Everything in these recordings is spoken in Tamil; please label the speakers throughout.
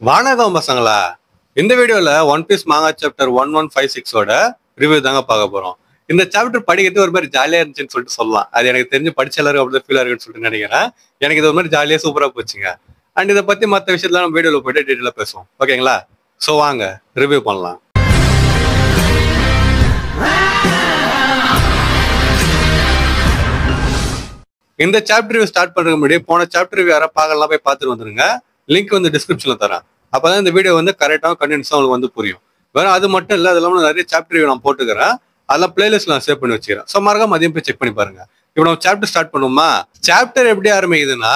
Speaker 1: வணக்கம் பசங்களா. இந்த வீடியோல ஒன் பீஸ் மாங்கா சாப்டர் 1156ஓட ரிவ்யூ தாங்க பார்க்க போறோம். இந்த சாப்டர் படிக்கிறது ஒரு மாதிரி ஜாலியா இருந்துச்சுன்னு சொல்லிட்டு சொல்லலாம். அது எனக்கு தெரிஞ்சு படிச்ச எல்லாரும் அப்படிதான் ஃபீல் ஆகுன்னு சொல்லிட்டு நினைக்கிறேன். எனக்கு இது ஒரு மாதிரி ஜாலியா சூப்பரா போச்சுங்க. அண்ட் இதை பத்தி மற்ற விஷயத்துல நம்ம வீடியோல போயிட்டு டீட்டெயிலா பேசுவோம். ஓகேங்களா? ஸோ வாங்க ரிவ்யூ பண்ணலாம். இந்த சாப்டர் ரிவ்யூ ஸ்டார்ட் பண்றதுக்கு முன்னாடி போன சாப்டர் ரிவ்யூ யாரா பார்க்கலாம் போய் பார்த்துட்டு வந்துருங்க. லிங்க் வந்து டிஸ்கிரிப்ஷன்ல தரேன். அப்பதான் இந்த வீடியோ வந்து கரெக்டாக கண்டினியூஸாக உங்களுக்கு வந்து புரியும். வேற அது மட்டும் இல்லை, அது இல்லாமல் நிறைய சாப்டர் ரிவ்யூ நான் போட்டுக்கிறேன். அதெல்லாம் பிளேலிஸ்ட் நான் சேவ் பண்ணி வச்சுக்கிறேன். ஸோ மறக்காம அதையும் போய் செக் பண்ணி பாருங்க. இப்போ நம்ம சாப்டர் ஸ்டார்ட் பண்ணுவோமா? சாப்டர் எப்படி ஆரம்பிக்குதுன்னா,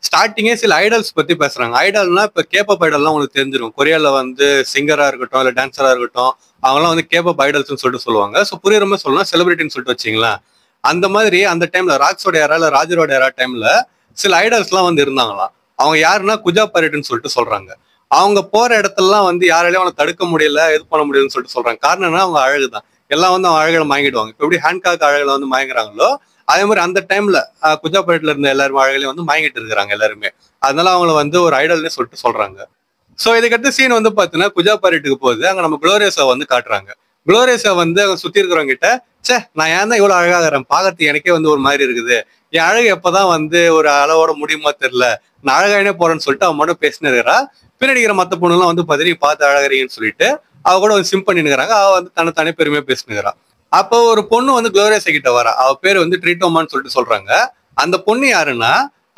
Speaker 1: ஸ்டார்டிங்கே சில ஐடல்ஸ் பத்தி பேசுறாங்க. ஐடல்னா இப்போ கேப்பப் ஐடல்லாம் உங்களுக்கு தெரிஞ்சிடும். கொரியால வந்து சிங்கரா இருக்கட்டும் இல்லை டான்ஸரா இருக்கட்டும், அவங்கலாம் வந்து கேப்பப் ஐடல்ஸ்னு சொல்லிட்டு சொல்லுவாங்க. ஸோ புரியுற மாதிரி சொல்லலாம், செலிபிரிட்டின்னு சொல்லிட்டு வச்சிங்களேன். அந்த மாதிரி அந்த டைம்ல ராக்ஸோட யாரா இல்லை ராஜரோட யாரா டைம்ல சில ஐடல்ஸ்லாம் வந்து இருந்தாங்களாம். அவங்க யாருன்னா குஜா பரேட்னு சொல்லிட்டு சொல்றாங்க. அவங்க போற இடத்துலலாம் வந்து யாராலையும் அவனை தடுக்க முடியல, இது பண்ண முடியலன்னு சொல்லிட்டு சொல்றாங்க. காரணம் என்ன? அவங்க அழகுதான். எல்லாம் வந்து அவங்க அழகுல மயங்கிடுவாங்க. இப்போ எப்படி ஹேண்ட்காக் அழகுல வந்து மயங்குறாங்களோ, அதே மாதிரி அந்த டைம்ல குஜா பரேட்ல இருந்த எல்லாரும் அழகுலையும் வந்து மயங்கிட்டு இருக்கிறாங்க எல்லாருமே. அதனால அவங்கள வந்து ஒரு ஐடல்னே சொல்லிட்டு சொல்றாங்க. சோ இதுக்கடுத்த சீன் வந்து பாத்தீங்கன்னா குஜா பரேட்டுக்கு போகுது. அங்க நம்ம குளோரியஸை வந்து காட்டுறாங்க. குளோரியஸை வந்து அங்க சுத்தி இருக்கிறவங்க கிட்ட, சே நான் ஏன் தான் இவ்வளவு அழகாகிறேன், பாக்கிறதுக்கு எனக்கே வந்து ஒரு மாதிரி இருக்குது, என் அழகு எப்பதான் வந்து ஒரு அளவோட முடியுமா தெரியல, நான் அழகானே போறேன்னு சொல்லிட்டு அவன் மட்டும் பேசினு இருக்கிறா. பின்னாடி இருக்கிற மத்த பொண்ணுலாம் வந்து பாத்தீங்கன்னா பார்த்து அழகிறீங்கன்னு சொல்லிட்டு அவ கூட வந்து சிம் பண்ணினுக்கிறாங்க. அவ வந்து தன்னை பெருமையா பேசினுக்கிறா. அப்போ ஒரு பொண்ணு வந்து குளோரியஸை கிட்ட வரா. அவ பேர் வந்து ட்ரீட்டோமான்னு சொல்லிட்டு சொல்றாங்க. அந்த பொண்ணு யாருன்னா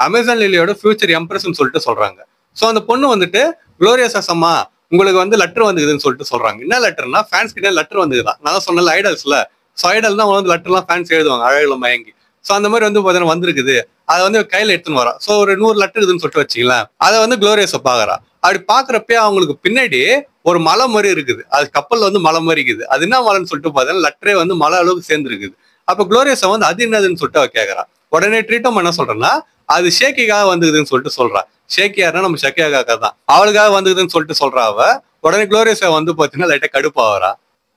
Speaker 1: அமேசான் லிலியோட ஃபியூச்சர் எம்ப்ரஸ்ன்னு சொல்லிட்டு சொல்றாங்க. சோ அந்த பொண்ணு வந்துட்டு, குளோரியஸ் அம்மா உங்களுக்கு வந்து லெட்டர் வந்துக்குதுன்னு சொல்லிட்டு சொல்றாங்க. என்ன லெட்டர்னா, ஃபேன்ஸ் கிட்ட லெட்டர் வந்துக்குதான். நான் தான் சொன்னல ஐடல்ஸ்ல. ஸோ ஐடல் தான் வந்து லெட்டர்லாம் ஃபேன்ஸ் எழுதுவாங்க அழகுல மயங்கி. ஸோ அந்த மாதிரி வந்து பார்த்தீங்கன்னா வந்திருக்குது. அதை வந்து கையில எடுத்துன்னு வரா. ஸோ ஒரு 100 லெட்டர் இருக்குதுன்னு சொல்லிட்டு வச்சிங்களேன். அதை வந்து குளோரியஸை பாக்குறா. அப்படி பாக்குறப்ப அவங்களுக்கு பின்னாடி ஒரு மலை மாதிரி இருக்குது. அது கப்பல்ல வந்து மலை மாதிரி இருக்குது. அது என்ன மலைன்னு சொல்லிட்டு பார்த்தீங்கன்னா லெட்டரே வந்து மலை அளவுக்கு சேர்ந்து இருக்குது. அப்ப குளோரியஸை வந்து அது என்னதுன்னு சொல்லிட்டு அவ கேட்கறா. உடனே ட்ரீட்டம் என்ன சொல்றேன்னா, அது ஷேக்கிக்காக வந்துக்குதுன்னு சொல்லிட்டு சொல்றா. ஷேக்கி யாருன்னா நம்ம ஷக்கியாக்காக தான். அவளுக்காக வந்துக்குதுன்னு சொல்லிட்டு சொல்றா அவ. உடனே குளோரியஸை வந்து பாத்தீங்கன்னா லைட்டா கடுப்பாவறா.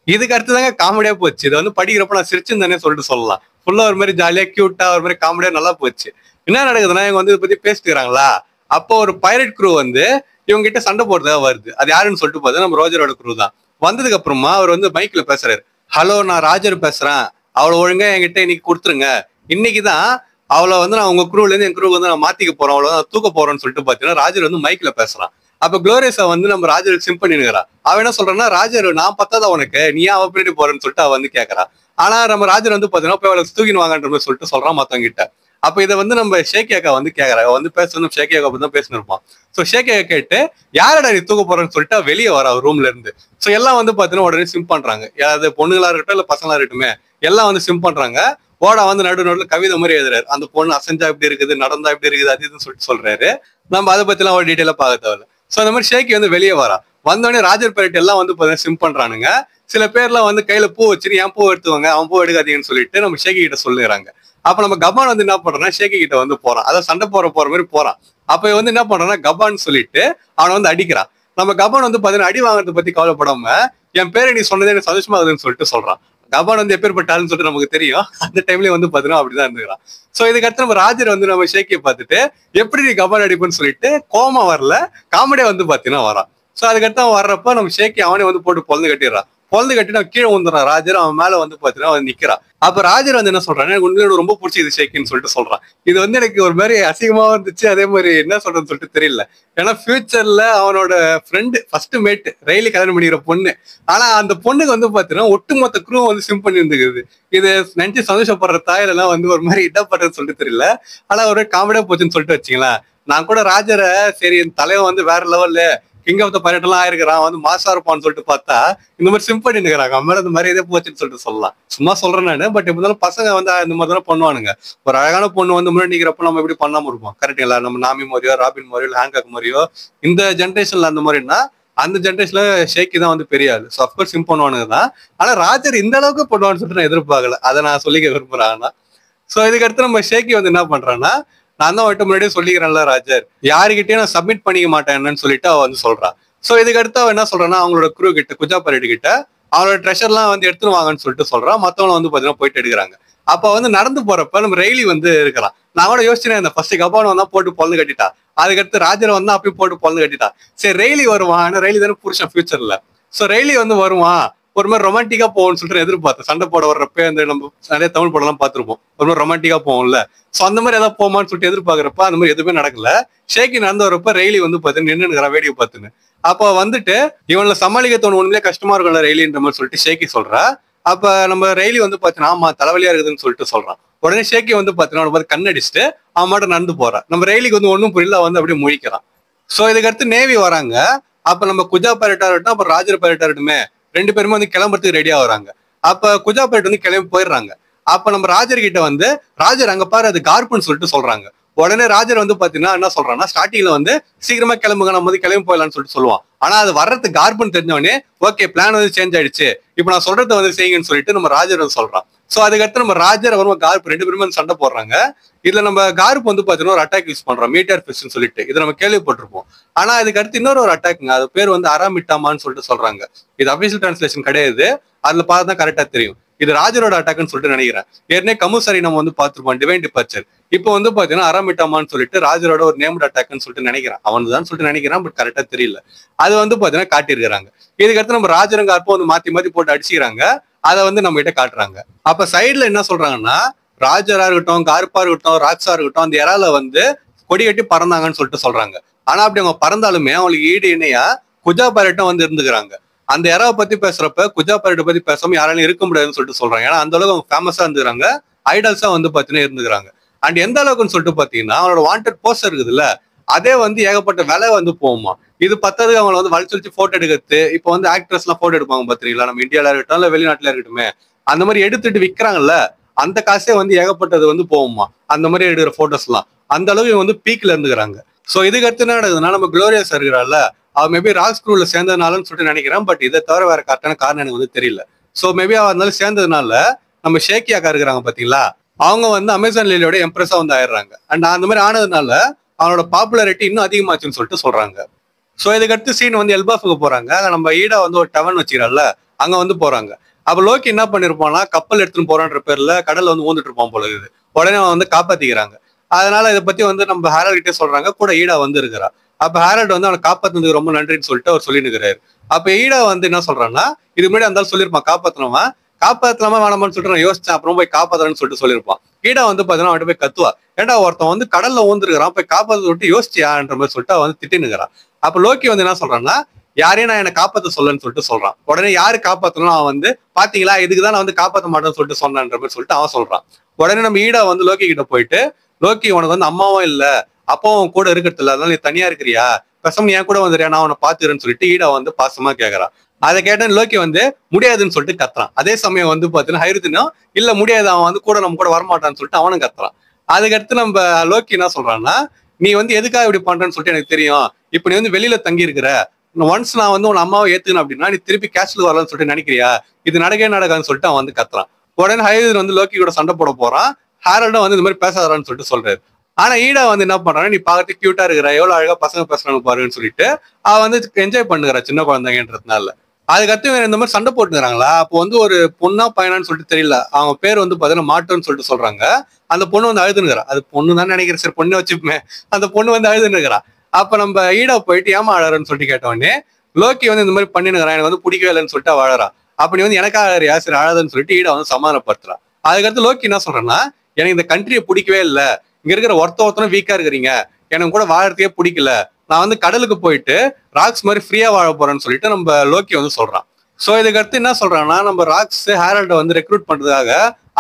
Speaker 1: இதுக்கு அடுத்துதாங்க காமெடியா போச்சு. இது வந்து படிக்கிறப்ப நான் சிரிச்சுன்னு சொல்லிட்டு சொல்லலாம். ஃபுல்லா ஒரு மாதிரி ஜாலியா கியூட்டா ஒரு மாதிரி காமெடியா நல்லா போச்சு. என்ன நடக்குதுன்னா, இவங்க வந்து இதை பத்தி பேசிக்கிறாங்களா. அப்போ ஒரு பைரட் குரூ வந்து இவங்க கிட்ட சண்டை போடுறதா வருது. அது யாருன்னு சொல்லிட்டு பார்த்தா நம்ம ரோஜரோட குரூ தான். வந்ததுக்கு அப்புறமா அவர் வந்து மைக்ல பேசுறாரு. ஹலோ, நான் ராஜர் பேசுறேன். அவளை ஒழுங்கா என்கிட்ட இன்னைக்கு கொடுத்துருங்க. இன்னைக்குதான் அவளை வந்து நான் உங்க குரூல இருந்து என் குரூ வந்து நான் மாத்திக்க போறோம், அவளை நான் தூக்க போறேன்னு சொல்லிட்டு பாத்தீங்கன்னா ராஜர் வந்து மைக்ல பேசுறான். அப்ப குளோரியஸா வந்து நம்ம ராஜருக்கு சிம் பண்ணிருக்கிறா. அவ என்ன சொல்றான்னா, ராஜர் நான் பத்தாதா உனக்கு, நீ அவ பின்னாடி போறேன்னு சொல்லிட்டு அவ வந்து கேட்கறா. ஆனா நம்ம ராஜர் வந்து பாத்தீங்கன்னா போய் அவளை தூக்கின்னு வாங்கன்ற மாதிரி சொல்லிட்டு சொல்றான் மத்தவங்க கிட்ட. அப்ப இதை வந்து நம்ம ஷேக்கியாக்கா வந்து கேட்கறா. வந்து பேசணும் ஷேக்கியாக்கா பத்தி தான் பேசினிருப்பான். சோ ஷேக்கியாக்கா கேட்டு, யாரடா நீ தூக்க போறேன்னு சொல்லிட்டு வெளியே வர ரூம்ல இருந்து. சோ எல்லாம் வந்து பாத்தீங்கன்னா உடனே சிம் பண்றாங்க. யாராவது பொண்ணுங்களா இருக்கட்டும் இல்ல பசங்களா இருக்கட்டுமே, எல்லாம் வந்து சிம் பண்றாங்க. ஓடா வந்து நடுநடுல கவிதை மாதிரி எழுதுறாரு. அந்த பொண்ணு அசைஞ்சா எப்படி இருக்குது, நடந்தா எப்படி இருக்குது, அது இதுன்னு சொல்லிட்டு சொல்றாரு. நம்ம அதை பத்தி எல்லாம் ஒரு டீட்டெயிலா பார்க்க தேவையில்ல. சோ அந்த மாதிரி ஷேக்கி வந்து வெளியே வரா. வந்தோடனே ராஜர் பேரட் எல்லாம் வந்து பாத்தீங்கன்னா சிம் பண்றானுங்க. சில பேர்லாம் வந்து கையில பூ வச்சுட்டு என் பூ எடுத்துவாங்க, அவன் பூ எடுக்காதீங்கன்னு சொல்லிட்டு நம்ம ஷேக்கி கிட்ட சொல்லுறாங்க. அப்ப நம்ம கபான் வந்து என்ன பண்றான்னா, ஷேக்கி கிட்ட வந்து போறான். அதான் சண்டை போற மாதிரி போறான். அப்ப வந்து என்ன பண்றான்னா, கபான்னு சொல்லிட்டு அவனை வந்து அடிக்கிறான். நம்ம கபான் வந்து பாத்தீங்கன்னா அடி வாங்குறத பத்தி கவலைப்படாம, என் பேரை நீ சொன்னதே எனக்கு சந்தோஷமா இருக்குதுன்னு சொல்லிட்டு சொல்றான். கபான் வந்து எப்பேற்பட்டாலும் சொல்லிட்டு நமக்கு தெரியும். அந்த டைம்லயே வந்து பாத்தீங்கன்னா அப்படிதான் இருந்துக்கிறான். சோ இதுக்கடுத்து நம்ம ராஜர் வந்து நம்ம ஷேக்கியை பார்த்துட்டு, எப்படி நீ கபான் அடிப்புன்னு சொல்லிட்டு கோமா வரல, காமெடியா வந்து பாத்தீங்கன்னா வரான். சோ அதுக்கடுத்து அவன் வர்றப்ப நம்ம ஷேக்கி அவனே வந்து போட்டு பொழுது கட்டிடுறான். பொழுது கட்டிட்டு அவன் கீழே வந்துடுறான். ராஜர் அவன் மேல வந்து பாத்தீங்கன்னா அவன் நிக்கிறான். அப்ப ராஜர் வந்து என்ன சொல்றான், எனக்கு உண்மையோட ரொம்ப பிடிச்சது ஷேக்கின்னு சொல்லிட்டு சொல்றான். இது வந்து எனக்கு ஒரு மாதிரி அசிங்கமா இருந்துச்சு. அதே மாதிரி என்ன சொல்றதுன்னு சொல்லிட்டு தெரியல. ஏன்னா ஃபியூச்சர்ல அவனோட ஃப்ரெண்டு ஃபர்ஸ்ட் மேட் ரயிலி கல்யாணம் பண்ணிக்கிற பொண்ணு. ஆனா அந்த பொண்ணுக்கு வந்து பாத்தீங்கன்னா ஒட்டுமொத்த குரூ வந்து சிம் பண்ணி இருந்துக்குது. இது நினைச்சு சந்தோஷப்படுற தாயிலெல்லாம் வந்து ஒரு மாதிரி இடப்படுறதுன்னு சொல்லிட்டு தெரியல. ஆனா ஒரு காமெடியா போச்சுன்னு சொல்லிட்டு வச்சுங்களேன். நான் கூட ராஜரை சரி தலைவன் வந்து வேற லெவல்ல கிங் ஆஃப் த பைரட் எல்லாம் ஆயிருக்கிறான், வந்து மாசா இருப்பான்னு சொல்லிட்டு பார்த்தா இந்த மாதிரி சிம்பல் நிக்கிறாங்க. அம்மால இந்த மாதிரி இதே போச்சுன்னு சொல்லிட்டு சொல்லலாம். சும்மா சொல்றேன் நானு. பட் எப்படி இருந்தாலும் பசங்க வந்து இந்த மாதிரி தானே பண்ணுவானுங்க. ஒரு அழகான பொண்ணு வந்து முன்னாடி நிக்கிறப்ப நம்ம எப்படி பண்ணாம இருப்போம்? கரெக்டுங்களா? நம்ம நாமி மாதிரியோ ராபின் மாதிரியோ ஹேங்காக் மாதிரியோ இந்த ஜென்ரேஷன்ல அந்த மாதிரின்னா, அந்த ஜென்ரேஷன்ல ஷேக்கி தான் வந்து பெரிய ஆளு. ஸோ அப்கோர்ஸ் சிம் பண்ணுவானுங்க தான். ஆனா ராஜர் இந்த அளவுக்கு பண்ணுவான்னு சொல்லிட்டு நான் எதிர்பார்க்கல. அதை நான் சொல்லிக்க விரும்புறேன். ஆனா சோ இதுக்கடுத்து நம்ம ஷேக்கி வந்து என்ன பண்றான்னா, நான் தான் அவட்ட முன்னாடியே சொல்லிக்கிறேன்ல ராஜர், யாருக்கிட்டயும் நான் சப்மிட் பண்ணிக்க மாட்டேன்னு சொல்லிட்டு அவ வந்து சொல்றா. சோ இதுக்கு அடுத்து அவ என்ன சொல்றான்னா, அவங்களோட குரூ கிட்ட குஜா பரேட் கிட்ட அவனோட ட்ரெஷர்லாம் வந்து எடுத்துன்னு வாங்கன்னு சொல்லிட்டு சொல்றான். மத்தவங்க வந்து பாத்தீங்கன்னா போயிட்டு எடுக்கிறாங்க. அப்ப வந்து நடந்து போறப்ப நம்ம ரெய்லி வந்து இருக்கிறான். நான் கூட யோசிச்சேன், இந்த ஃபர்ஸ்ட் கபான் வந்தா போட்டு பொழுது கட்டிட்டா, அதுக்கடுத்து ராஜர் வந்தா அப்பயும் போட்டு பொழுது கட்டிட்டா, சரி ரெய்லி வருவான், ஆனா ரெய்லி தானே புருஷன் ஃபியூச்சர்ல, சோ ரெய்லி வந்து வருவான், ஒரு மாதிரி ரொமான்டிக்கா போகும்னு சொல்லிட்டு எதிர்பார்த்தேன். சண்டை போட வர்றப்ப அந்த நம்ம நிறைய தமிழ் படம் எல்லாம் பார்த்திருப்போம், ஒரு மாதிரி ரொமான்டிக்கா போகும்ல, சோ அந்த மாதிரி ஏதாவது போமான்னு சொல்லிட்டு எதிர்பார்க்கறப்ப அந்த மாதிரி எதுவுமே நடக்கல. ஷேக்கி நடந்து வரப்ப ரெய்லி வந்து பாத்தீங்கன்னா நின்று வேடிக்கை பார்த்துன்னு. அப்ப வந்துட்டு இவன்ல சமாளிக்க தோணும், உண்மையிலே கஷ்டமா இருக்கும்ல ரெய்லின்ற மாதிரி சொல்லிட்டு ஷேக்கி சொல்றா. அப்ப நம்ம ரெய்லி வந்து பாத்தீங்கன்னா ஆமா தலைவலியா இருக்குதுன்னு சொல்லிட்டு சொல்றான். உடனே ஷேக்கி வந்து பாத்தீங்கன்னா அவனை பார்த்து கண்ணடிச்சுட்டு அவன் மட்டும் நடந்து போறான். நம்ம ரெய்லிக்கு வந்து ஒன்னும் புரியல, வந்து அப்படியே முழிக்கிறான். சோ இதுக்கு அடுத்து நேவி வராங்க. அப்ப நம்ம குஜா பைலட்டா இருக்கட்டும், அப்புறம் ராஜர் பைலட்டா இருக்கட்டுமே, ரெண்டு பேருமே வந்து கிளம்புறதுக்கு ரெடியா வராங்க. அப்ப குஜா பைலட் வந்து கிளம்பி போயிடுறாங்க. அப்ப நம்ம ராஜர் கிட்ட வந்து ராஜர் அங்க பாரு அது கார்ப்னு சொல்லிட்டு சொல்றாங்க. உடனே ராஜர் வந்து பாத்தீங்கன்னா என்ன சொல்றான்னா, ஸ்டார்டிங்ல வந்து சீக்கிரமா கிளம்புங்க, நம்ம வந்து கிளம்பி போயிடலாம்னு சொல்லிட்டு சொல்லுவான். ஆனா அது வர்றதுக்கு கார்பன் தெரிஞ்சவனே ஓகே பிளான் வந்து சேஞ்ச் ஆயிடுச்சு, இப்ப நான் சொல்றதை வந்து செய்யுங்கன்னு சொல்லிட்டு நம்ம ராஜர் வந்து சொல்றான். சோ அதுக்கடுத்து நம்ம ராஜர் அப்புறமா கார்ப் ரெண்டு பேருமே வந்து சண்டை போடுறாங்க. இதுல நம்ம கார்ப் வந்து பாத்தீங்கன்னா ஒரு அட்டாக் யூஸ் பண்றோம், மீட்டர் ஃபிஷ்னு சொல்லிட்டு, இதை நம்ம கேள்விப்பட்டிருப்போம். ஆனா அதுக்கு அடுத்து இன்னொரு ஒரு அட்டாக்ங்க, அது பேர் வந்து அராமிட்டாமான்னு சொல்லிட்டு சொல்றாங்க. இது அபிஷியல் டிரான்ஸ்லேஷன் கிடையாது, அதுல பார்த்தா கரெக்டா தெரியும். இது ராஜரோட அட்டாக்னு சொல்லிட்டு நினைக்கிறேன். ஏற்கனவே கமுசரி நம்ம வந்து பார்த்திருப்போம், டிவைன் டிபார்ச்சர். இப்போ வந்து பாத்தீங்கன்னா அராமிட்டாமான்னு சொல்லிட்டு ராஜரோட ஒரு நேம்டு அட்டாக்னு சொல்லிட்டு நினைக்கிறேன், அவன் தான் சொல்லிட்டு நினைக்கிறேன், பட் கரெக்டா தெரியல. அது வந்து பாத்தீங்கன்னா காட்டியிருக்கிறாங்க. இதுக்கடுத்து நம்ம ராஜரங்க அப்போ வந்து மாத்தி மாத்தி போட்டு அடிச்சுக்கிறாங்க, அதை வந்து நம்ம கிட்ட காட்டுறாங்க. அப்ப சைட்ல என்ன சொல்றாங்கன்னா, ராஜரா இருக்கட்டும், கார்பா இருக்கட்டும், ராக்ஸா இருக்கட்டும், அந்த இறால வந்து கொடி கட்டி பறந்தாங்கன்னு சொல்லிட்டு சொல்றாங்க. ஆனா அப்படி அவங்க பறந்தாலுமே அவங்களுக்கு ஈடு இணையா குஜா பைலட்டும் வந்து இருந்துக்கிறாங்க. அந்த இறாவை பத்தி பேசுறப்ப குஜா பைலட்டை பத்தி பேசாம யாராலையும் இருக்க முடியாதுன்னு சொல்லிட்டு சொல்றாங்க. ஏன்னா அந்த அளவுக்கு அவங்க ஃபேமஸா இருந்துக்கிறாங்க, ஐடல்ஸா வந்து பாத்தீங்கன்னா இருந்துக்கிறாங்க. அண்ட் எந்த அளவுக்குன்னு சொல்லிட்டு பாத்தீங்கன்னா அவனோட வாண்டட் போஸ்டர் இருக்குதுல்ல, அதே வந்து ஏகப்பட்ட விலை வந்து போகுமா. இது பத்ததுக்கு அவங்களை வந்து வலிச்சு போட்டோ எடுக்கிறது. இப்போ வந்து ஆக்ட்ரஸ் எல்லாம் போட்டோ எடுப்பாங்க பாத்தீங்களா, நம்ம இந்தியால இருக்கட்டும் இல்ல வெளிநாட்டுல இருக்கட்டுமே, அந்த மாதிரி எடுத்துட்டு விற்கிறாங்கல்ல, அந்த காசே வந்து ஏகப்பட்டது வந்து போகுமா அந்த மாதிரி எடுக்கிற போட்டோஸ் எல்லாம். அந்த அளவுக்கு வந்து பீக்ல இருந்துக்கிறாங்க. சோ இதுக்கு அடுத்து என்ன நடக்குதுன்னா, நம்ம குளோரியஸ் இருக்கிறாள், அவ மேபி ராக்ஸ் க்ரூல சேர்ந்ததுனாலன்னு சொல்லிட்டு நினைக்கிறேன், பட் இதை தவிர வேற கரெக்டான காரணம் எனக்கு வந்து தெரியல. சோ மேபி அவ அதனால சேர்ந்ததுனால நம்ம ஷேக்கி அக்கா இருக்கிறாங்க பாத்தீங்களா, அவங்க வந்து அமேசான் லிலியோட எம்ப்ரஸா வந்து ஆயிடுறாங்க. அண்ட் அந்த மாதிரி ஆனதுனால அவனோட பாப்புலாரிட்டி இன்னும் அதிகமாச்சுன்னு சொல்லிட்டு சொல்றாங்க. சோ இதுக்கு அடுத்து சீன் வந்து எல்பாஃபுக்கு போறாங்க. நம்ம ஈடா வந்து ஒரு டவன் வச்சுக்கிறாள்ல, அங்க வந்து போறாங்க. அப்ப லோக்கி என்ன பண்ணிருப்பான்னா, கப்பல் எடுத்துன்னு போறான்ற பேர்ல கடல்ல வந்து ஊந்துட்டு இருப்பான் போல இருக்குது. உடனே அவன் வந்து காப்பாத்திக்கிறாங்க. அதனால இதை பத்தி வந்து நம்ம ஹேரல்ட் கிட்டே சொல்றாங்க, கூட ஈடா வந்து இருக்கிறா. அப்ப ஹேரல்ட் வந்து அவனை காப்பாத்துனதுக்கு ரொம்ப நன்றின்னு சொல்லிட்டு அவர் சொல்லி நிற்கிறாரு. அப்ப ஈடா வந்து என்ன சொல்றான்னா, இது முன்னாடி அந்த சொல்லியிருப்பான் காப்பாத்தனவன், காப்பாத்தலாமா வேணாமான்னு சொல்லிட்டு நான் யோசிச்சேன், அப்புறம் போய் காப்பாத்துறேன்னு சொல்லிட்டு சொல்லியிருப்பான். ஈடா வந்து பாத்தீங்கன்னா அவன் போய் கத்துவா, ஏன்டா ஒருத்தன் வந்து கடல்ல ஊந்துருக்கிறான், போய் காப்பாத்த சொல்லிட்டு யோசிச்சியான்ற மாதிரி சொல்லிட்டு அவன் வந்து திட்டினுக்கிறான். அப்ப லோக்கி வந்து என்ன சொல்றான்னா, யாரையும் நான் என்னை காப்பாத்த சொல்லன்னு சொல்லிட்டு சொல்றான். உடனே யாரு காப்பாத்தணும், அவன் வந்து பாத்தீங்களா இதுக்குதான் நான் வந்து காப்பாத்த மாட்டேன்னு சொல்லிட்டு சொன்னான்ற மாதிரி சொல்லிட்டு அவன் சொல்றான். உடனே நம்ம ஈடா வந்து லோக்கி கிட்ட போயிட்டு, லோக்கி உனக்கு வந்து அம்மாவும் இல்ல அப்பாவும் கூட இருக்கிறது இல்ல, அதனால நீ தனியா இருக்கிறியா, பேசாம என் கூட வந்துறியா, நான் அவனை பாத்துக்கிறேன்னு சொல்லிட்டு ஈடா வந்து பாசமா கேக்குறான். அதை கேட்டேன் லோக்கி வந்து முடியாதுன்னு சொல்லிட்டு கத்துறான். அதே சமயம் வந்து பாத்தீங்கன்னா ஹைருத்தினும் இல்ல முடியாது, அவன் வந்து கூட நம்ம கூட வரமாட்டான்னு சொல்லிட்டு அவனும் கத்துறான். அதுக்கடுத்து நம்ம லோக்கி என்ன சொல்றான்னா, நீ வந்து எதுக்காக இப்படி பண்றேன்னு சொல்லிட்டு எனக்கு தெரியும், இப்ப நீ வந்து வெளியில தங்கி இருக்கிற, ஒன்ஸ் நான் வந்து உன் அம்மாவை ஏத்துக்கணும் அப்படின்னா நீ திருப்பி கேஷ்ல வரலாம்னு சொல்லிட்டு நினைக்கிறியா, இது நடக்கவே நடக்காதுன்னு சொல்லிட்டு அவன் வந்து கத்துறான். உடனே ஹைருத்தின் வந்து லோக்கி கூட சண்டை போட போறான். ஹேரல்டும் வந்து இந்த மாதிரி பேசாதான்னு சொல்லிட்டு சொல்றாரு. ஆனா ஈடா வந்து என்ன பண்றான்னா, நீ பாக்கிறதுக்கு கியூட்டா இருக்கிற, எவ்வளவு அழகா பசங்க பேசுறாங்க பாருன்னு சொல்லிட்டு அவன் வந்து என்ஜாய் பண்ணுறா சின்ன குழந்தைங்கன்றதுனால. அதுக்கடுத்து இந்த மாதிரி சண்டை போட்டுக்கிறாங்களா, அப்போ வந்து ஒரு பொண்ணா பையனான்னு சொல்லிட்டு தெரியல, அவங்க பேர் வந்து பாத்தீங்கன்னா மாட்டோன்னு சொல்லிட்டு சொல்றாங்க. அந்த பொண்ணு வந்து அழுதுனுக்கிறா, அது பொண்ணு தான் நினைக்கிறேன், சரி பொண்ணு வச்சுப்போமே, அந்த பொண்ணு வந்து அழுதுனுக்கிறா. அப்ப நம்ம ஈடா போயிட்டு ஏமா அழறன்னு சொல்லிட்டு கேட்டவொடனே லோக்கி வந்து இந்த மாதிரி பண்ணினுக்கிறான், எனக்கு வந்து பிடிக்கவே இல்லைன்னு சொல்லிட்டு வாழறா. அப்ப நீ வந்து எனக்காக அழறியா, சரி அழாதுன்னு சொல்லிட்டு ஈடா வந்து சமாதானப்படுத்துறா. அதுக்கடுத்து லோக்கி என்ன சொல்றேன்னா, எனக்கு இந்த கண்ட்ரியை பிடிக்கவே இல்லை, இங்க இருக்கிற ஒருத்தனும் வீக்கா இருக்கிறீங்க, எனக்கு கூட வாழறதுக்கே பிடிக்கல, நான் வந்து கடலுக்கு போயிட்டு ராக்ஸ் மாதிரி ஃப்ரீயா வாழ போறேன்னு சொல்லிட்டு நம்ம லோக்கி வந்து சொல்றான். சோ இதுக்கு அடுத்து என்ன சொல்றான்னா, நம்ம ராக்ஸ் ஹேரல்ட வந்து ரெக்ரூட் பண்றதுக்காக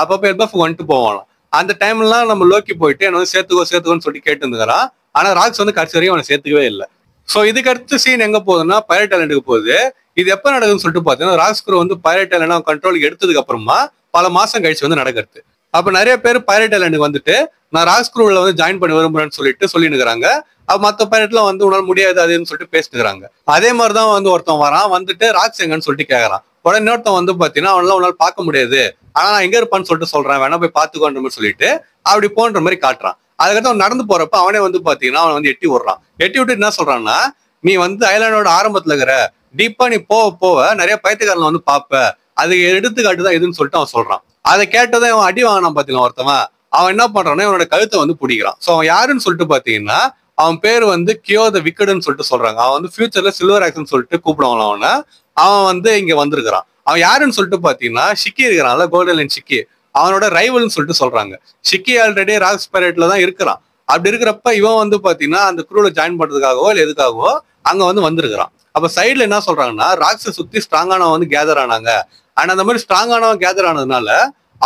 Speaker 1: அப்பப்ப எல்பாஃப் வந்துட்டு போவாங்களாம். அந்த டைம்லாம் நம்ம லோக்கி போயிட்டு என்ன வந்து சேர்த்துக்கோன்னு சொல்லி கேட்டு இருந்துக்கிறான். ஆனா ராக்ஸ் வந்து கடைசி வரையும் அவனை சேர்த்துக்கவே இல்லை. சோ இதுக்கு அடுத்து சீன் எங்க போகுதுன்னா, பைரட் ஐலண்டுக்கு போகுது. இது எப்ப நடக்குதுன்னு சொல்லிட்டு பாத்தீங்கன்னா, ராக்ஸ் குரூ வந்து பைரட் ஐலண்ட் கண்ட்ரோலுக்கு எடுத்ததுக்கு அப்புறமா பல மாசம் கழிச்சு வந்து நடக்கிறது. அப்ப நிறைய பேர் பைரட் ஐலண்டுக்கு வந்துட்டு நான் ராக்ஸ் குரூல வந்து ஜாயின் பண்ணி விரும்புறேன்னு சொல்லிட்டு சொல்லினுக்கிறாங்க. அப்ப மத்த பைரட்லாம் வந்து உன்னால முடியாது அதுன்னு சொல்லிட்டு பேசிட்டுக்கிறாங்க. அதே மாதிரிதான் வந்து ஒருத்தன் வரான், வந்துட்டு ராக்ஸ் எங்கன்னு சொல்லிட்டு கேக்குறான். உடனே இன்னொருத்தன் வந்து பாத்தீங்கன்னா, அவனால உன்னால பார்க்க முடியாது, ஆனா நான் எங்க இருப்பான்னு சொல்லிட்டு சொல்றேன், வேணா போய் பாத்துக்கோன்ற மாதிரி சொல்லிட்டு அப்படி போன்ற மாதிரி காட்டுறான். அதுக்கடுத்து அவன் நடந்து போறப்ப அவனே வந்து பாத்தீங்கன்னா அவன் வந்து எட்டி விடுறான். எட்டி விட்டு என்ன சொல்றான்னா, நீ வந்து ஐலாண்டோட ஆரம்பத்துல இருக்கிற, டீப்பா நீ போக போக நிறைய பைத்தியக்காரன் வந்து பாப்ப, அது எடுத்துக்காட்டுதான் எதுன்னு சொல்லிட்டு அவன் சொல்றான். அதை கேட்டதான் அவன் அடி வாங்கினான் பாத்தீங்களா ஒருத்தவன். அவன் என்ன பண்றான்னா இவனோட கழுத்தை வந்து பிடிக்கிறான். சோ அவன் யாருன்னு சொல்லிட்டு பாத்தீங்கன்னா அவன் பேர் வந்து கியோ த விக்கெட்னு சொல்லிட்டு சொல்றாங்க. அவன் வந்து ஃபியூச்சர்ல சில்வர் ஆக்ஸ்ன்னு சொல்லிட்டு கூப்பிடுவான் அவனை. அவன் வந்து இங்க வந்திருக்கிறான். அவன் யாருன்னு சொல்லிட்டு பாத்தீங்கன்னா ஷிக்கி இருக்கிறான்ல, கோல்டன் லைன் ஷிக்கி, அவனோட ரைவல்னு சொல்லிட்டு சொல்றாங்க. ஷிக்கி ஆல்ரெடி ராக்ஸ் பைரேட்ல தான் இருக்கிறான். அப்படி இருக்கிறப்ப இவன் வந்து பாத்தீங்கன்னா அந்த குரூல ஜாயின் பண்றதுக்காகவோ இல்ல எதுக்காகவோ அங்க வந்து வந்திருக்கிறான். அப்ப சைட்ல என்ன சொல்றாங்கன்னா ராக்ஸை சுத்தி ஸ்ட்ராங்கானவன் வந்து கேதர் ஆனாங்க. ஆனா அந்த மாதிரி ஸ்ட்ராங்கானவன் கேதர் ஆனதுனால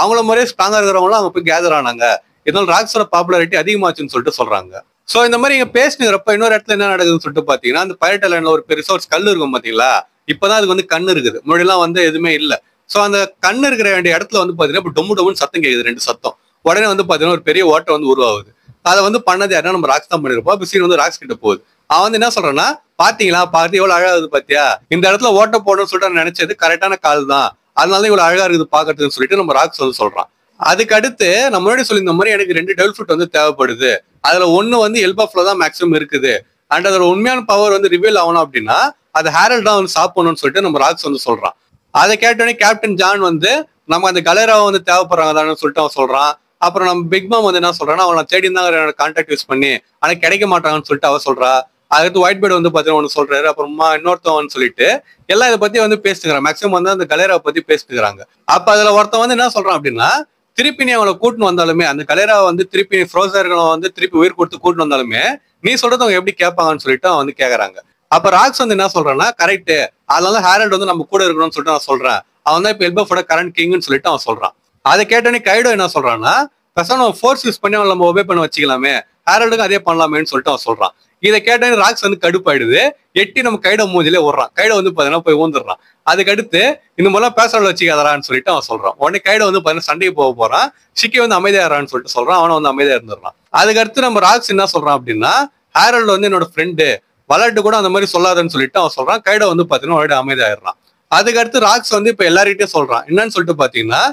Speaker 1: அவங்கள மாதிரியே ஸ்ட்ராங்கா இருக்கிறவங்களும் அங்க போய் கேதர் ஆனாங்க. இதனால ராக்ஸோட பாப்புலாரிட்டி அதிகமாச்சுன்னு சொல்லிட்டு சொல்றாங்க. சோ இந்த மாதிரி இங்க பேசினுறப்ப இன்னொரு இடத்துல என்ன நடக்குதுன்னு சொல்லிட்டு பாத்தீங்கன்னா அந்த பைரேட் ஐலாண்ட்ல ஒரு பெருசா ஒரு கல் இருக்கும் பாத்தீங்களா. இப்பதான் அதுக்கு வந்து கண்ணு இருக்குது, முன்னாடி எல்லாம் வந்து எதுவுமே இல்ல. சோ அந்த கண்ணு இருக்கிற வேண்டிய இடத்துல வந்து பாத்தீங்கன்னா இப்ப டொம்மு டொம்முன்னு சத்தம் கேக்குது, 2 சத்தம். உடனே வந்து பாத்தீங்கன்னா ஒரு பெரிய ஓட்டை வந்து உருவாகுது. அதை வந்து பண்ணது யாருன்னா நம்ம ராக்ஸ் தான் பண்ணிருப்போம். அப்ப சீன் வந்து ராக்ஸ் கிட்ட போகுது. அவன் வந்து என்ன சொல்றான்னா, பாத்தீங்களா பார்த்து எவ்வளவு அழகா இருக்குது பாத்தியா, இந்த இடத்துல ஓட்ட போடணும்னு சொல்லிட்டு நான் நினைச்சது கரெக்டான கால் தான், அதனால இவ்வளவு அழகா இருக்குது பாக்கிறதுன்னு சொல்லிட்டு நம்ம ராக்ஸ் வந்து சொல்றான். அதுக்கு அடுத்து நம்ம முன்னாடி சொல்லி இந்த மாதிரி எனக்கு 2 டெவில் ஃப்ரூட் வந்து தேவைப்படுது, அதுல ஒண்ணு வந்து எல்பாஃப்ல தான் மேக்ஸிமம் இருக்குது, அண்ட் அதோட உண்மையான பவர் வந்து ரிவீல் ஆகணும் அப்படின்னா அது ஹேரல் தான் வந்து சாப்பிடணும்னு சொல்லிட்டு நம்ம ராக்ஸ் வந்து சொல்றான். அதை கேட்டோடனே கேப்டன் ஜான் வந்து நம்ம அந்த கலேராவை வந்து தேவைப்படுறாங்க தானே சொல்லிட்டு அவன் சொல்றான். அப்புறம் நம்ம பிக் மாம் வந்து என்ன சொல்றான்னா அவனை தேடி இருந்தாங்க என்னோட கான்டாக்ட் யூஸ் பண்ணி, ஆனா கிடைக்க மாட்டாங்கன்னு சொல்லிட்டு அவ சொல்றா. அதுக்கு ஒயிட் பேர்டு வந்து பாத்தீங்கன்னா ஒன்று சொல்றாரு. அப்புறமா இன்னொருத்தவன் சொல்லிட்டு எல்லாம் இதை பத்தி வந்து பேசிக்கிறான். மேக்ஸிமம் வந்து அந்த கலேராவை பத்தி பேசிக்கிறாங்க. அப்ப அதுல ஒருத்தன் வந்து என்ன சொல்றான் அப்படின்னா, திருப்பி நீ அவங்களை கூட்டின்னு வந்தாலுமே அந்த கலேராவை வந்து திருப்பி ஃப்ரோசர்களை வந்து திருப்பி உயிர் கொடுத்து கூட்டின்னு வந்தாலுமே நீ சொல்றது அவங்க எப்படி கேட்பாங்கன்னு சொல்லிட்டு அவன் வந்து கேக்குறாங்க. அப்ப ராக்ஸ் வந்து என்ன சொல்றான்னா, கரெக்ட், அதனால ஹேரல்ட் வந்து நம்ம கூட இருக்கணும்னு சொல்லிட்டு நான் சொல்றேன், அவன் தான் இப்ப எல்பாஃபோட கரண்ட் கிங்னு சொல்லிட்டு அவன் சொல்றான். அதை கேட்டோன்னே கைடோ என்ன சொல்றான்னா, பேசாம ஃபோர்ஸ் யூஸ் பண்ணி அவன் நம்ம ஒபே பண்ண வச்சுக்கலாமே, ஹேரல்டுக்கும் அதே பண்ணலாமேன்னு சொல்லிட்டு அவன் சொல்றான். இதை கேட்டோன்னே ராக்ஸ் வந்து கடுப்பாயிடுது, எட்டி நம்ம கைடோ மூஞ்சிலே விடுறான். கைடோ வந்து பாத்தீங்கன்னா போய் ஊந்துடுறான். அதுக்கடுத்து இந்த மாதிரிலாம் பேசுறவள வச்சுக்காதரான்னு சொல்லிட்டு அவன் சொல்றான். உடனே கைடோ வந்து பாத்தீங்கன்னா சண்டைக்கு போக போறான். ஷிக்கி வந்து அமைதியாரான்னு சொல்லிட்டு சொல்றான். அவனை வந்து அமைதியா இருந்துடுறான். அதுக்கடுத்து நம்ம ராக்ஸ் என்ன சொல்றான் அப்படின்னா, ஹேரல்ட் வந்து என்னோட ஃப்ரெண்டு, வளர்ட்டு கூட அந்த மாதிரி சொல்லாதன்னு சொல்லிட்டு அவன் சொல்றான். கைடோ வந்து பாத்தீங்கன்னா ஒரு அமைதியாயிடுறான். அதுக்கடுத்து ராக்ஸ் வந்து இப்ப எல்லார்கிட்டயும் சொல்றான் என்னன்னு சொல்லிட்டு பாத்தீங்கன்னா,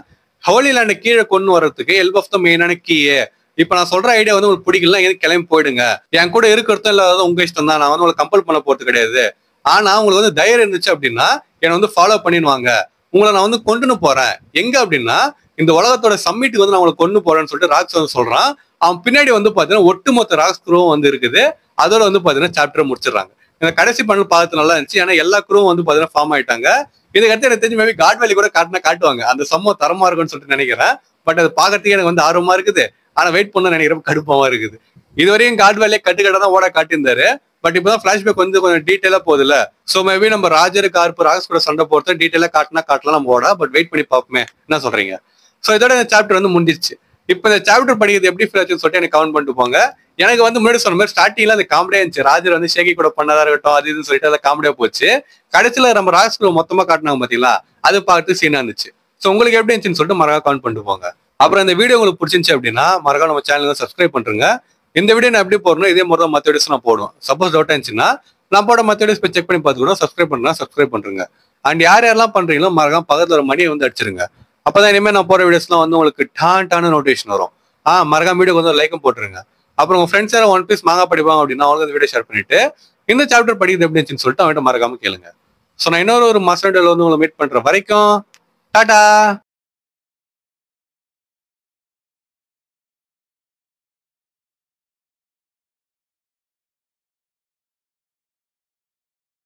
Speaker 1: ஹோலி லேண்ட கீழே கொண்டு வர்றதுக்கு எல்பாஃப் தான் மெயினான கீயே. இப்ப நான் சொல்ற ஐடியா வந்து உங்களுக்கு பிடிக்கல, எது கிளம்பி போயிடுங்க, என் கூட இருக்கிறதும் இல்லாத உங்க இஷ்டம் தான், நான் வந்து உங்களை கம்பல் பண்ண போறது கிடையாது. ஆனா உங்களுக்கு வந்து தைரியம் இருந்துச்சு அப்படின்னா என்னை வந்து ஃபாலோ பண்ணிடுவாங்க, உங்களை நான் வந்து கொண்டுன்னு போறேன் எங்க அப்படின்னா இந்த உலகத்தோட சம்மிட்டுக்கு வந்து நான் உங்களை கொண்டு போறேன்னு சொல்லிட்டு ராக்ஸ் வந்து சொல்றான். அவன் பின்னாடி வந்து பாத்தீங்கன்னா ஒட்டுமொத்த ராக்ஸ் குரூவும் வந்து இருக்குது. அதோட வந்து பாத்தீங்கன்னா சாப்டரை முடிச்சிடறாங்க. இந்த கடைசி பண்ணல் பார்த்து நல்லா இருந்துச்சு. ஏன்னா எல்லா குரூவும் வந்து பாத்தீங்கன்னா ஃபார்ம் ஆயிட்டாங்க. இதுக்கடுத்து எனக்கு தெரிஞ்சு மேபி காட் வேலி கூட காட்டுவாங்க, அந்த சம்பவம் தரமா இருக்கும்னு சொல்லிட்டு நினைக்கிறேன். பட் அது பாக்கிறதுக்கு எனக்கு வந்து ஆர்வமா இருக்குது, ஆனா வெயிட் பண்ண நினைக்கிறப்ப கடுப்பாவா இருக்குது. இதுவரையும் காட் வேலியை கட்டுக்கட்ட தான் ஓட காட்டியிருந்தாரு. பட் இப்பதான் பிளாஷ்பேக் வந்து கொஞ்சம் டீட்டெயிலா போகுதுல்ல. சோ மேபி நம்ம ராஜர் கார்ப்பு ராக்ஸ் கூட சண்டை போறது டீட்டெயிலா காட்டலாம் நம்ம ஓட. பட் வெயிட் பண்ணி பார்ப்போமே, என்ன சொல்றீங்க? சோ இதோட இந்த சாப்டர் வந்து முடிஞ்சிருச்சு. இப்ப இந்த சாப்டர் படிக்கிறது எப்படி ஃபீல் ஆச்சுன்னு சொல்லிட்டு எனக்கு கமெண்ட் பண்ணிட்டு போங்க. எனக்கு வந்து முன்னாடி சொன்ன மாதிரி ஸ்டார்டிங்ல அந்த காமெடியா இருந்துச்சு. ராஜர் வந்து ஷேகி கூட பண்ணதா இருக்கட்டும், அது இதுன்னு சொல்லிட்டு அதை காமெடியா போச்சு. கடைசியில நம்ம ராக்ஸ் மொத்தமா காட்டினாங்க பாத்தீங்களா, அது பார்த்து சீனா இருந்துச்சு. சோ உங்களுக்கு எப்படி இருந்துச்சுன்னு சொல்லிட்டு மறக்காம கமெண்ட் பண்ணிட்டு போங்க. அப்புறம் இந்த வீடியோ உங்களுக்கு பிடிச்சிருந்துச்சு அப்படின்னா மறக்காம நம்ம சேனலுக்கு சப்ஸ்கிரைப் பண்ணுங்க. இந்த வீடியோ நான் எப்படி போடணும் இதே மாதிரி தான் மற்ற வீடியோஸ் நான் போடுவேன். சப்போஸ் டவுட் இருந்துச்சுன்னா நான் போட மற்ற வீடியோஸ் போய் செக் பண்ணி பார்த்துக்கூட சப்ஸ்கிரைப் பண்ணுங்க. அண்ட் யாரெல்லாம் பண்றீங்களோ மறக்காம பக்கத்துல ஒரு மணியை வந்து அடிச்சிருங்க. அப்பதான் இனிமேல் நான் போற வீடியோஸ்லாம் வந்து உங்களுக்கு டான நோட்டிஃபிகேஷன் வரும். மறக்காம வீடியோ வந்து லைக்கும் போட்டுருங்க. அப்புறம் உங்க ஃப்ரெண்ட்ஸ் யாரும் ஒன் பீஸ் மாங்கா படிப்பாங்க அப்படின்னா அவங்களுக்கு அந்த வீடியோ ஷேர் பண்ணிட்டு இந்த சாப்டர் படிக்கிறது எப்படி இருந்துச்சுன்னு சொல்லிட்டு அவன்கிட்ட மறக்காம கேளுங்க. ஸோ நான் இன்னொரு மாஸ்டர் வந்து உங்களை மீட் பண்ற வரைக்கும் டாடா.